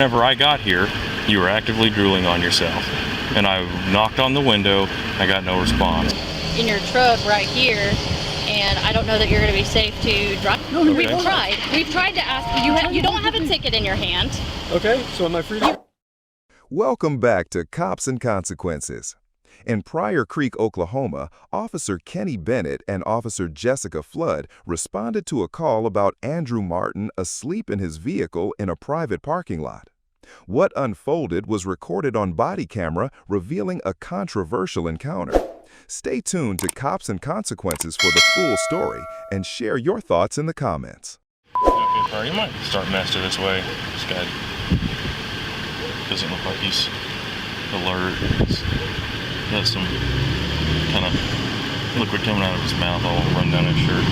Whenever I got here, you were actively drooling on yourself. And I knocked on the window, I got no response. In your truck right here, and I don't know that you're going to be safe to drive. No, Okay. We've tried. We've tried to ask you. You don't have a ticket in your hand. Okay, so am I free to... Welcome back to Cops and Consequences. In Pryor Creek, Oklahoma, Officer Kenny Bennett and Officer Jessica Flood responded to a call about Andrew Martin asleep in his vehicle in a private parking lot. What unfolded was recorded on body camera, revealing a controversial encounter. Stay tuned to Cops and Consequences for the full story and share your thoughts in the comments. Okay, Pryor, you might start master this way. This guy doesn't look like he's alert. He has some kind of liquid coming out of his mouth all run down his shirt.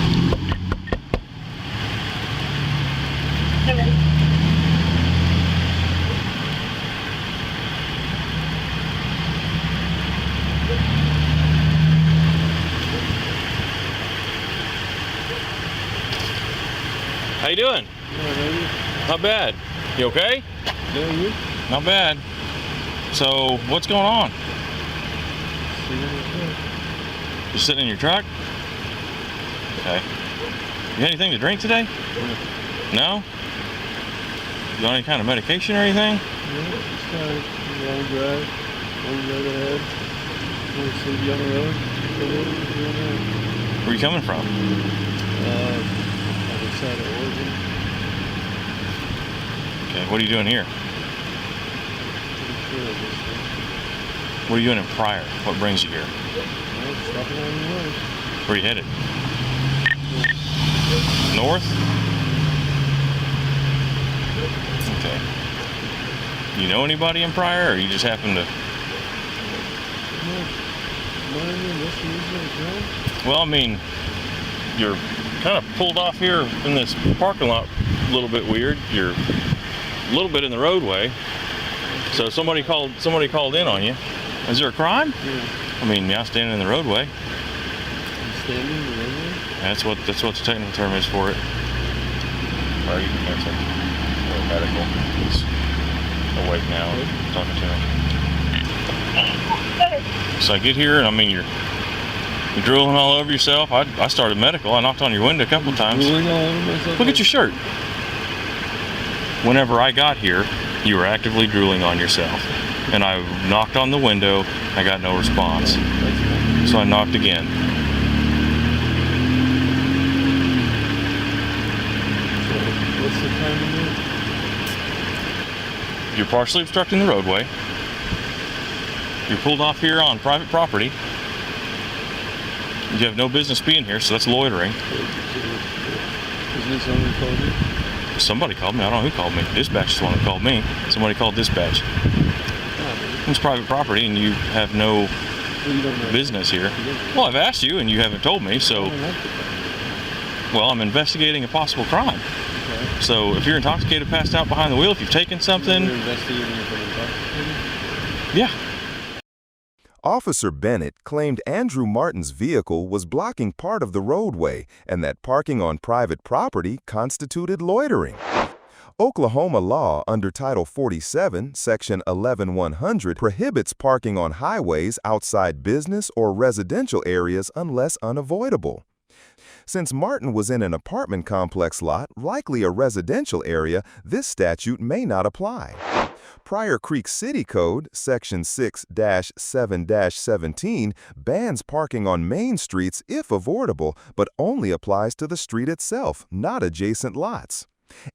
How you doing? Not bad. You okay? Yeah, you? Not bad. So, what's going on? You sitting in your truck? Okay. You got anything to drink today? No? You got any kind of medication or anything? Yeah, just kind of long drive ahead. Want to sleep on the road. Where are you coming from? Other side of Oregon. Okay, what are you doing here? Pretty sure of this thing. What are you doing in Pryor? What brings you here? Well, stopping on the road. Where are you headed? North? Okay. You know anybody in Pryor, or you just happen to... Well, I mean, you're kind of pulled off here in this parking lot a little bit weird. You're a little bit in the roadway. So somebody called in on you. Is there a crime? Yeah. I mean, yeah, standing in the roadway. I'm standing in the roadway? That's what the technical term is for it. Or you can answer. Or medical. He's awake now. Talking to him. So I get here and I mean you're drooling all over yourself. I started medical. I knocked on your window a couple of times. Drooling all over myself? Look at your shirt. Whenever I got here, you were actively drooling on yourself. And I knocked on the window, I got no response. So I knocked again. What's the time of it? You're partially obstructing the roadway. You're pulled off here on private property. You have no business being here, so that's loitering. Isn't this someone who called you? Somebody called me. I don't know who called me. Dispatch is the one who called me. Somebody called dispatch. It's private property and you have no business here. Well, I've asked you and you haven't told me, so... Well, I'm investigating a possible crime. Okay. So if you're intoxicated, passed out behind the wheel, if you've taken something... You're investigating if I'm intoxicated? Yeah. Officer Bennett claimed Andrew Martin's vehicle was blocking part of the roadway and that parking on private property constituted loitering. Oklahoma law under Title 47, Section 11100 prohibits parking on highways outside business or residential areas unless unavoidable. Since Martin was in an apartment complex lot, likely a residential area, this statute may not apply. Pryor Creek City Code, Section 6-7-17, bans parking on main streets if avoidable, but only applies to the street itself, not adjacent lots.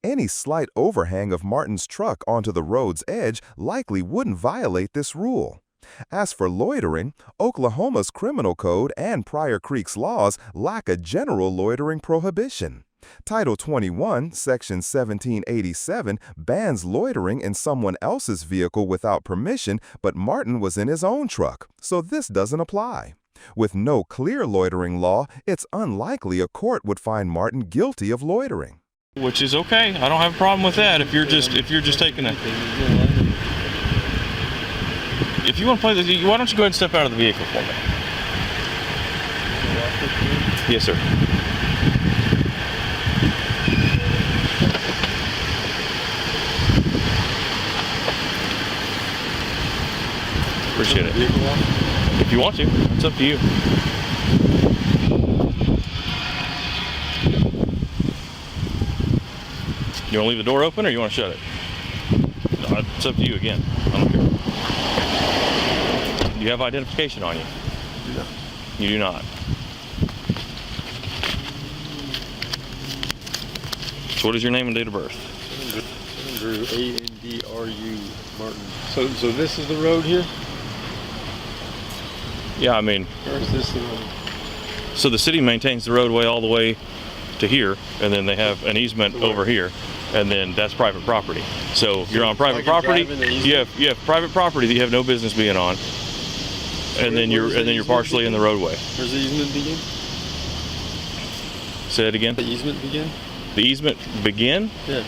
Any slight overhang of Martin's truck onto the road's edge likely wouldn't violate this rule. As for loitering, Oklahoma's criminal code and Pryor Creek's laws lack a general loitering prohibition. Title 21, Section 1787 bans loitering in someone else's vehicle without permission, but Martin was in his own truck, so this doesn't apply. With no clear loitering law, it's unlikely a court would find Martin guilty of loitering. Which is okay. I don't have a problem with that if you're just taking a... If you want to play the... Why don't you go ahead and step out of the vehicle for me? Yes, sir. Appreciate it. Vehicle off? If you want to, it's up to you. You want to leave the door open or you want to shut it? No, it's up to you again. I don't care. Do you have identification on you? No. You do not. So what is your name and date of birth? Andrew, A-N-D-R-U, Martin. So this is the road here? Yeah, I mean, Or is this the road? so the city maintains the roadway all the way to here, and then they have an easement To where? over here, and then that's private property. So you're on So I private can property. drive in the You have private property that you have no business being on, and then where does the you're easement partially in the begin? roadway. Where's the easement begin? Say it again. The easement begin? The easement begin? Yeah.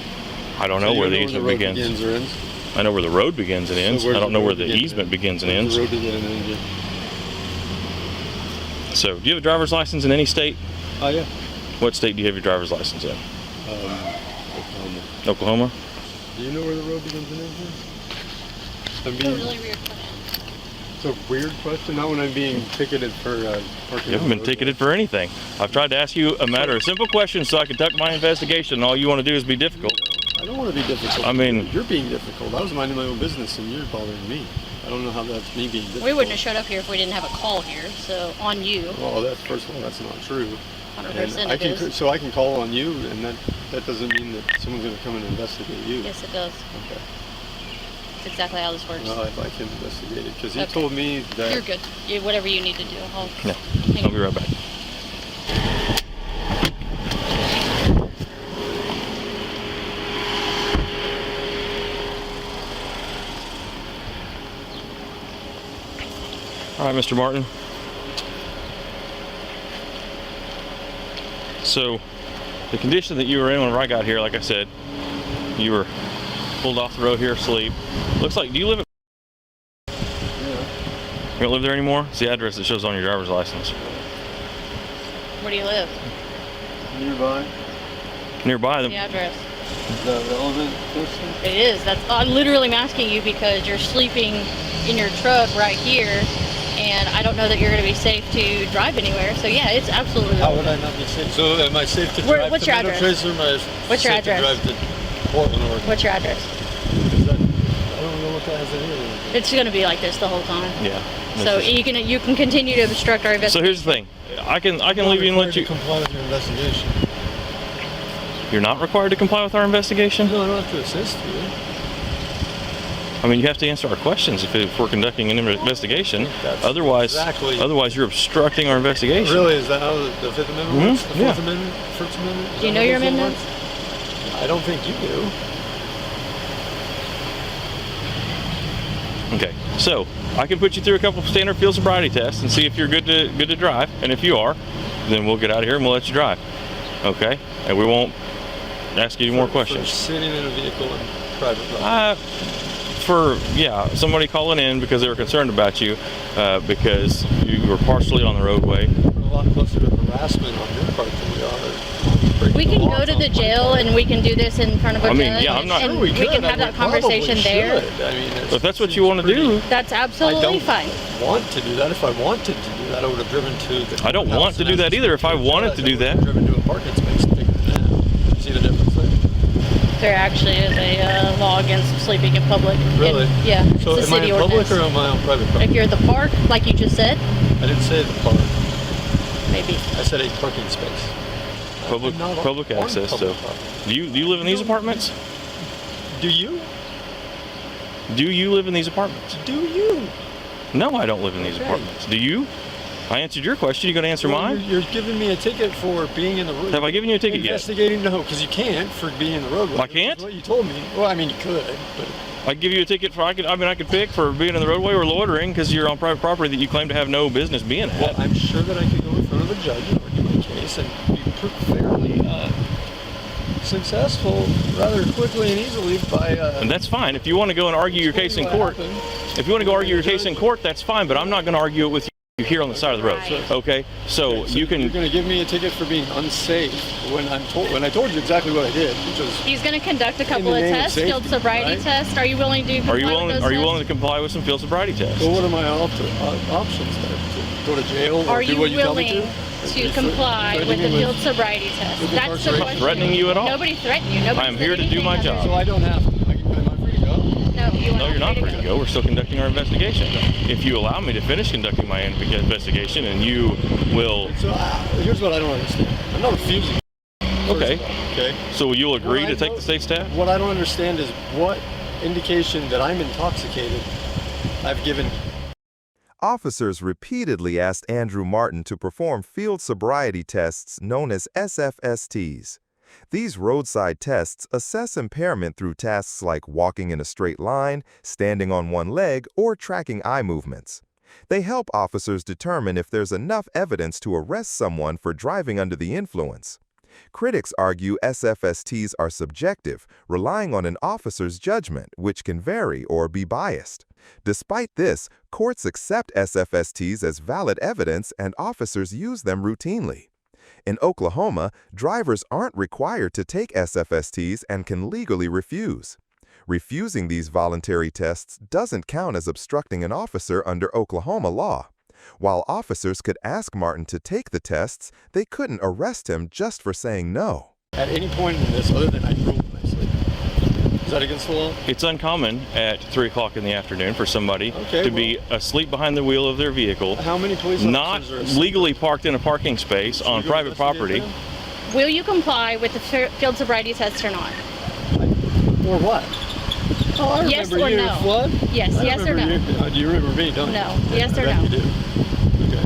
I don't So know you where the know easement road begins. or ends? I know where the road begins and So ends. where's I don't know where road the begin easement begins and Where's ends. the road begin and end? So, do you have a driver's license in any state? Oh, yeah. What state do you have your driver's license in? Oklahoma. Oklahoma? Do you know where the road begins and ends? I'm It's a being, really weird question. it's a weird question. Not when I'm being ticketed for parking. You haven't been ticketed for anything. I've tried to ask you a matter of simple questions so I can conduct my investigation, and all you want to do is be difficult. I don't want to be difficult. I mean- you're being difficult. I was minding my own business and you're bothering me. I don't know how that's me being difficult. We wouldn't have showed up here if we didn't have a call here. So on you, Well, that's first of all, that's not true. 100% And I it can, is. so I can call on you, and that doesn't mean that someone's going to come and investigate you. Yes, it does. Okay. It's exactly how this works. Well, I'd like him investigated because he Okay. told me that. You're good. Whatever you need to do. Yeah, hang I'll on. be right back. All right, Mr. Martin. So, the condition that you were in when I got here, like I said, you were pulled off the road here asleep. Looks like, do you live at... You don't live there anymore? It's the address that shows on your driver's license. Where do you live? Nearby. Nearby, The address. The element person. It is. I'm literally asking you because you're sleeping in your truck right here, and I don't know that you're going to be safe to drive anywhere. So yeah, it's absolutely. How would I not be safe? So am I safe to drive what's to your Meadow address? Trace, or am I What's your safe address? to drive to Portland, Oregon? What's your address? Is that, I don't know what that has to do with it. It's going to be like this the whole time. Yeah. So you can continue to obstruct our So investigation. here's the thing. I can leave you and let you... comply with your investigation. You're not required to comply with our investigation? No, I don't have to assist you. I mean, you have to answer our questions if we're conducting an investigation. That's Otherwise, exactly- otherwise you're obstructing our investigation. Really? Is that how the Fifth Amendment Mhm, works? The yeah. Fourth Amendment? First Amendment? Is Do you that know how your this one amendments? works? I don't think you do. Okay, so I can put you through a couple of standard field sobriety tests and see if you're good to drive. And if you are, then we'll get out of here and we'll let you drive. Okay? And we won't ask you any more For questions. sitting in a vehicle in private property. Somebody calling in because they were concerned about you because you were partially on the roadway. We're a lot closer to harassment on your part than we are. We can breaking go laws to on the my jail part. and we can do this in front of a I mean, judge. yeah, I'm not- and Sure, we could. can I have that mean, probably conversation there. should. I mean, If that's what you want to do, That's I absolutely don't fine. want to do that. If I wanted to do that, I would have driven to the I don't courthouse want to and do that asked either. If I the wanted judge, to I do would have that. driven to a parking space bigger than that. See the difference there? There actually is a law against sleeping in public. Really? And, yeah, it's So the am I city in public ordinance. or am I on private If property? you're at the park, like you just said, I didn't say the park. maybe. I said a parking space. public I'm not public on access. public So, property. do you live in these apartments? Do you? Do you live in these apartments? Do you? No, I don't live in these Okay. apartments. Do you? I answered your question. You going to answer Well, mine? You're giving me a ticket for being in the road. Have I given you a ticket yet? Investigating? No, because you can't for being in the roadway. I can't? That's what you told me. Well, I mean, you could, but I give you a ticket for I could pick for being in the roadway or loitering because you're on private property that you claim to have no business being at. well, I'm sure that I could go in front of a judge and argue my case and be fairly successful rather quickly and easily by. And that's fine. If you want to go and argue your case in court, if you want to go argue your case in court, that's fine. But I'm not going to argue it with you. You're here on the side of the road. Right. Okay, so you can. You're going to give me a ticket for being unsafe when I told you exactly what I did, which was. He's going to conduct a couple the of name of tests, safety, field sobriety right? tests. Are you willing to comply Are you with willing? those Are you tests? willing to comply with some field sobriety tests? Well, what are my options then? To go to jail or Are do you what you tell me willing to? to comply with the field sobriety test? with That's the incarceration? question. Threatening you at all? Nobody threatened you. Nobody I am said here to do anything my other job. So I don't have to. Am I free to go? No, you are No, you're not free to go. go. We're still conducting our investigation. If you allow me to finish conducting my investigation, and you will. So here's what I don't understand. I'm not refusing. Okay. Okay. So you'll agree Well, to I take don't- the state's tab? What I don't understand is what indication that I'm intoxicated I've given. Officers repeatedly asked Andrew Martin to perform field sobriety tests known as SFSTs. These roadside tests assess impairment through tasks like walking in a straight line, standing on one leg, or tracking eye movements. They help officers determine if there's enough evidence to arrest someone for driving under the influence. Critics argue SFSTs are subjective, relying on an officer's judgment, which can vary or be biased. Despite this, courts accept SFSTs as valid evidence and officers use them routinely. In Oklahoma, drivers aren't required to take SFSTs and can legally refuse. Refusing these voluntary tests doesn't count as obstructing an officer under Oklahoma law. While officers could ask Martin to take the tests, they couldn't arrest him just for saying no. At any point in this, other than I drove when I sleep. Is that against the law? It's uncommon at 3 o'clock in the afternoon for somebody Okay, to be asleep behind the wheel of their vehicle, How many police not officers are asleep? legally parked in a parking space on You gonna private investigate property. Will you comply with the field sobriety test or not? them? Or what? Oh, I Yes remember or you, no? Flood? Yes, I yes or remember no? You. Do you remember me, don't you? No. Yes or I bet no? You do. Okay.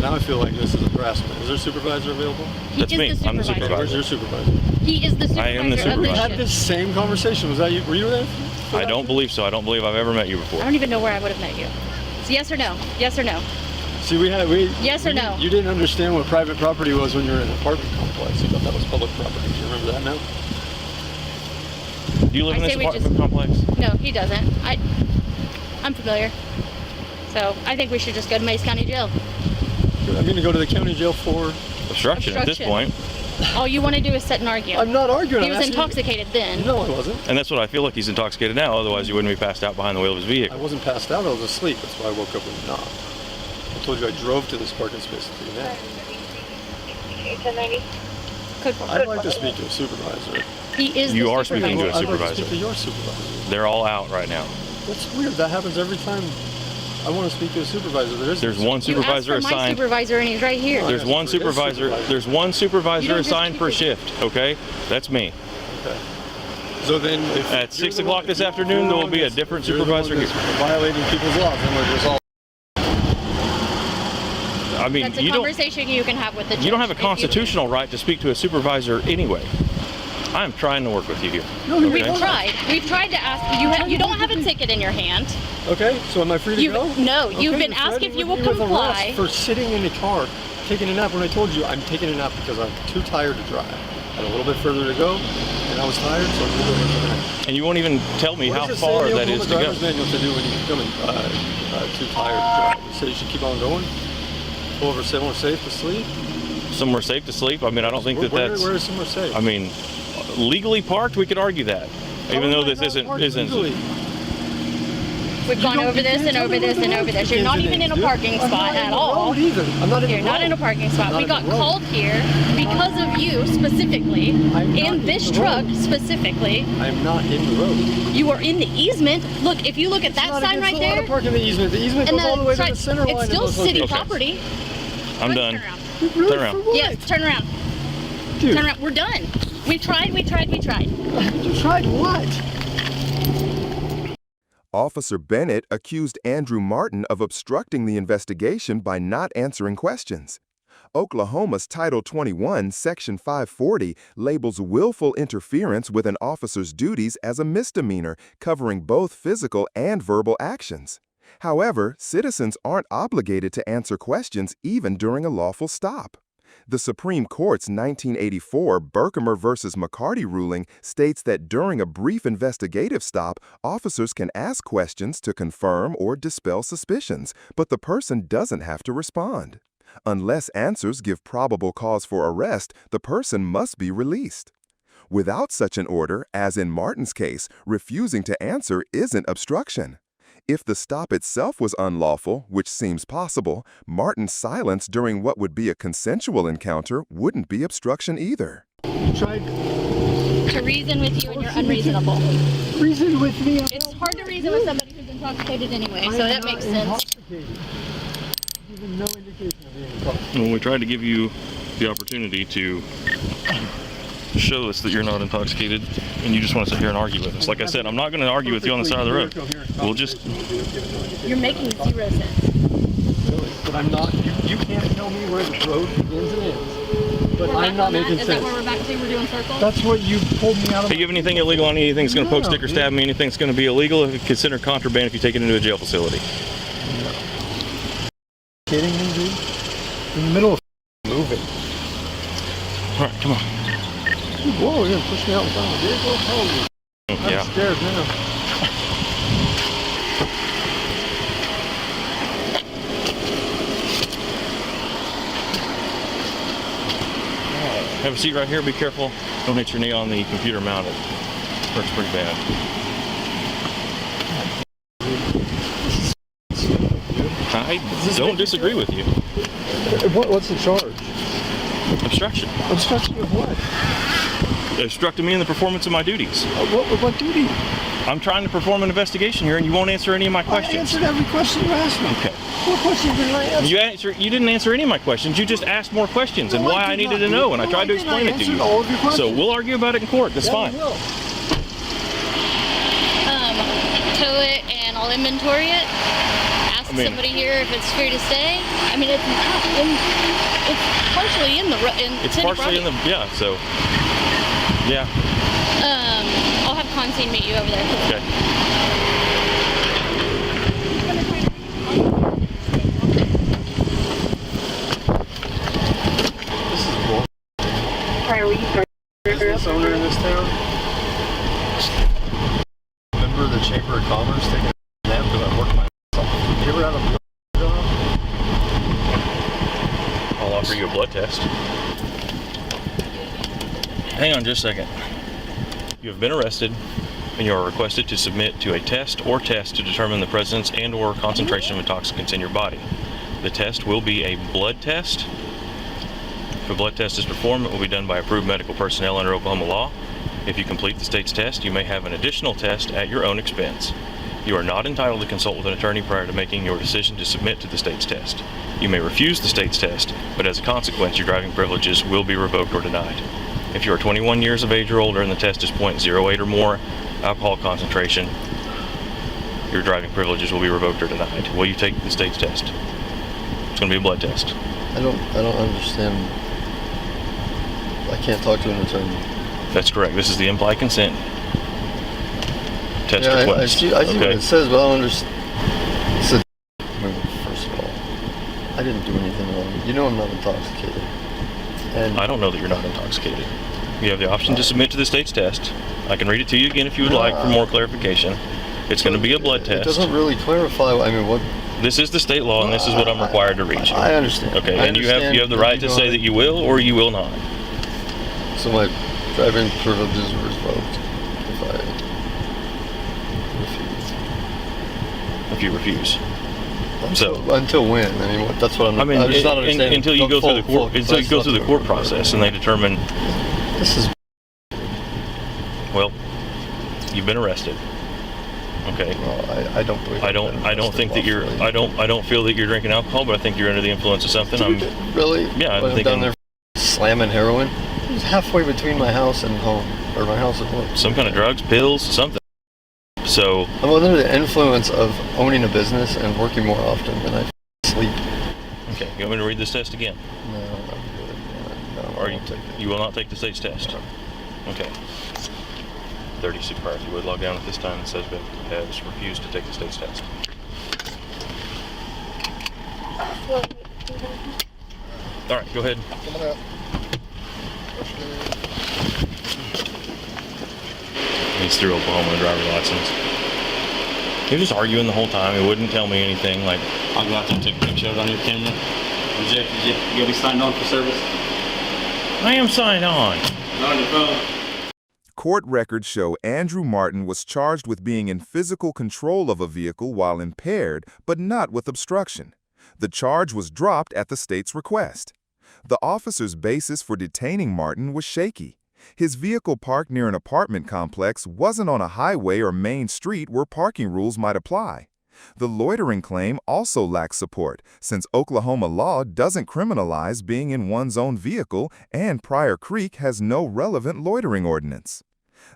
Now I feel like this is harassment. Is there a supervisor available? He That's is me. the I'm the supervisor. supervisor. Where's your supervisor? He is the supervisor, I am the of the We supervisor. had shift. this same conversation. Was that you? Were you there? I don't believe so. I don't believe I've ever met you I before. don't even know where I would have met you. So yes or no? Yes or no? See, Yes or no? You didn't understand what private property was when you were in an apartment complex. You thought that was public property. Do you remember that now? Do you live in I this say we apartment just- complex? No, he doesn't. I'm familiar. So I think we should just go to Mays County Jail. I'm going to go to the county jail for. Obstruction at this Obstruction. point. All you want to do is sit and argue. I'm not arguing. He I'm was asking- intoxicated then. No, I wasn't. And that's what I feel like he's intoxicated now. Otherwise, you wouldn't be passed out behind the wheel of his I vehicle. wasn't passed out. I was asleep. That's why I woke up with a knock. I told you I drove to this parking space to take a nap. Code 4. I'd like to speak to a supervisor. He is You the are supervisor. speaking to a I'd like to supervisor. speak to your supervisor. They're all out right now. That's weird. That happens every time I want to speak to a supervisor. There's one You asked supervisor for my assigned. supervisor and he's right here. There's asked one for his supervisor. supervisor. There's one You supervisor don't just assigned keep per it- shift. Okay, that's me. Okay. So then, if At you're 6 the o'clock one- this if afternoon, you're there the will one be a that's- different you're the one supervisor that's here. violating people's laws, then we're just all. I mean, That's a you don't. conversation you can have with the judge. You don't have a if you- constitutional right to speak to a supervisor anyway. I'm trying to work with you here. No, We've Okay. tried. We've tried to ask you. You don't have a ticket in your hand. Okay, so am I free to You go? no. You've Okay, been you're asked if threatening you will me with comply. arrest for sitting in the car, taking a nap. When I told you I'm taking a nap because I'm too tired to drive. I had a little bit further to go, and I was tired, so I pulled over to the nap. And you won't even tell me What how does it say far in the that is to Oklahoma go. driver's manual to do when you're becoming too tired to drive? It says you should keep on going. Pull over somewhere safe to sleep. Somewhere safe to sleep. I mean, I don't think that Where that's. is somewhere safe? I mean, legally parked, we could argue that, even though this isn't. Legally. We've gone You over this and can't over tell me this what and the over road this. You're not chickens even in a dude. parking I'm spot not in at the all. road either. I'm not in You're the not road. in a parking spot. I'm We not got in the road. called here because of you specifically, I'm not in in this the truck road. specifically. I'm not in the road. You are in the easement. Look, if you look at that It's not sign against right the law to there, park in the easement. The easement and goes all the way to right- the center line. it's in still those city locations. property. I'm Go done. Turn around. Really? Turn around. For what? Yes, turn around. Dude, Turn around. We're done. We tried. We tried. We tried. you tried what? Officer Bennett accused Andrew Martin of obstructing the investigation by not answering questions. Oklahoma's Title 21, Section 540, labels willful interference with an officer's duties as a misdemeanor, covering both physical and verbal actions. However, citizens aren't obligated to answer questions even during a lawful stop. The Supreme Court's 1984 Berkemer v. McCarty ruling states that during a brief investigative stop, officers can ask questions to confirm or dispel suspicions, but the person doesn't have to respond. Unless answers give probable cause for arrest, the person must be released. Without such an order, as in Martin's case, refusing to answer isn't obstruction. If the stop itself was unlawful, which seems possible, Martin's silence during what would be a consensual encounter wouldn't be obstruction either. You tried To reason with you and you're unreasonable. reason with me. It's hard to reason with somebody who's intoxicated anyway, so that makes sense. Even no indication of being intoxicated. Well, we tried to give you the opportunity to show us that you're not intoxicated, and you just want to sit here and argue with us. Like I said, I'm not going to argue with you on the side of the road. We'll just... You're making 0 sense. Really, but I'm not. You can't tell me where the road begins and ends. But We're I'm back not on that? making Is sense. that where we're back to? We're doing circles? That's what you pulled me out of. Hey, you have anything illegal on anything that's going to poke, No, stick, or stab me? Anything that's going to be illegal? If it's considered contraband if you take it into a jail facility. Kidding me, dude? In the middle of moving. All right, come on. Whoa, you're gonna push me out in front of the vehicle? Holy, I'm Yeah. scared now. Have a seat right here. Be careful. Don't hit your knee on the computer mounted. Hurts pretty bad. I don't disagree with you. What's the charge? Obstruction. Obstruction of what? Obstructing me in the performance of my duties. What duty? I'm trying to perform an investigation here, and you won't answer any of my I questions. answered every question you asked me. Okay. What question did I answer? You didn't answer any of my questions. You just asked more questions and No, why I I did needed not. to know, and I No, tried to I didn't. explain I it to answered you. all of your questions. So we'll argue about it in court. That's Yeah, fine. we will. Tow it and I'll inventory it. Ask somebody here if it's free to stay. I mean, it's not in. It's partially in the It's city partially in the property. so yeah. I'll have Constantine meet you over there. Okay. This is cool. Business owner in this town. Member of the Chamber of Commerce taking a nap because I work my ass off. You ever have a job? I'll offer you a blood test. Hang on just a second. You have been arrested, and you are requested to submit to a test or tests to determine the presence and or concentration of intoxicants in your body. The test will be a blood test. If a blood test is performed, it will be done by approved medical personnel under Oklahoma law. If you complete the state's test, you may have an additional test at your own expense. You are not entitled to consult with an attorney prior to making your decision to submit to the state's test. You may refuse the state's test, but as a consequence, your driving privileges will be revoked or denied. If you are 21 years of age or older and the test is .08 or more alcohol concentration, your driving privileges will be revoked or denied. Will you take the state's test? It's going to be a blood test. I don't understand. I can't talk to an attorney. That's correct. This is the implied consent test Yeah, I request. see what Okay. it says, but I don't understand. It's a first of all. I didn't do anything wrong. You know I'm not intoxicated. And I don't know that you're not intoxicated. You have the option to submit to the state's test. I can read it to you again if you would like for more clarification. It's going to be a blood It test. doesn't really clarify. I mean, what? This is the state law, and this is what I'm required to read you. I understand. Okay, I and you have the understand right to say that you will or you will not. So my driving privileges were revoked if I refuse. If you refuse. Until when? I mean, that's what I'm. I mean, I'm just not understanding. until you go through the court, until you go through the court process, and they determine. This is. Well, you've been arrested. Okay. Well, I don't believe. I don't think that you're. I don't feel that you're drinking alcohol, but I think you're under the influence of something. Really? Yeah, I'm When thinking down there slamming heroin. It was halfway between my house and home, or my house and work. some kind of drugs, pills, something. So I'm under the influence of owning a business and working more often than I sleep. okay, you want me to read this test again? No, I'm good. No, Or I won't take it. you will not take the state's test? No. Okay. 30 supervisor, you would log down at this time and says that has refused to take the state's test. All right, go ahead. Coming up. He's through Oklahoma driver's license. He was just arguing the whole time. He wouldn't tell me anything. Like, I'll go out there and take a picture of it on your camera. You gonna be signed on for service? I am signed on. Not on your phone. Court records show Andrew Martin was charged with being in physical control of a vehicle while impaired, but not with obstruction. The charge was dropped at the state's request. The officer's basis for detaining Martin was shaky. His vehicle parked near an apartment complex wasn't on a highway or main street where parking rules might apply. The loitering claim also lacks support, since Oklahoma law doesn't criminalize being in one's own vehicle and Pryor Creek has no relevant loitering ordinance.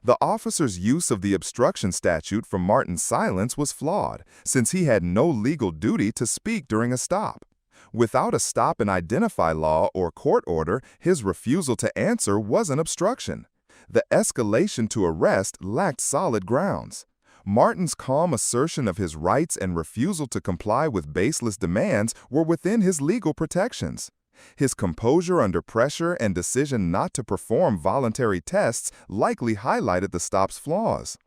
The officer's use of the obstruction statute for Martin's silence was flawed, since he had no legal duty to speak during a stop. Without a stop and identify law or court order, his refusal to answer was an obstruction. The escalation to arrest lacked solid grounds. Martin's calm assertion of his rights and refusal to comply with baseless demands were within his legal protections. His composure under pressure and decision not to perform voluntary tests likely highlighted the stop's flaws.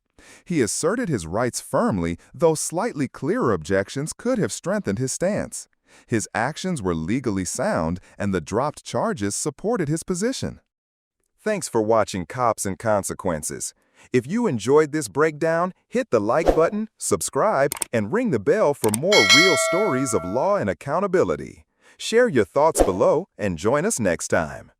He asserted his rights firmly, though slightly clearer objections could have strengthened his stance. His actions were legally sound, and the dropped charges supported his position. Thanks for watching Cops and Consequences. If you enjoyed this breakdown, hit the like button, subscribe, and ring the bell for more real stories of law and accountability. Share your thoughts below and join us next time.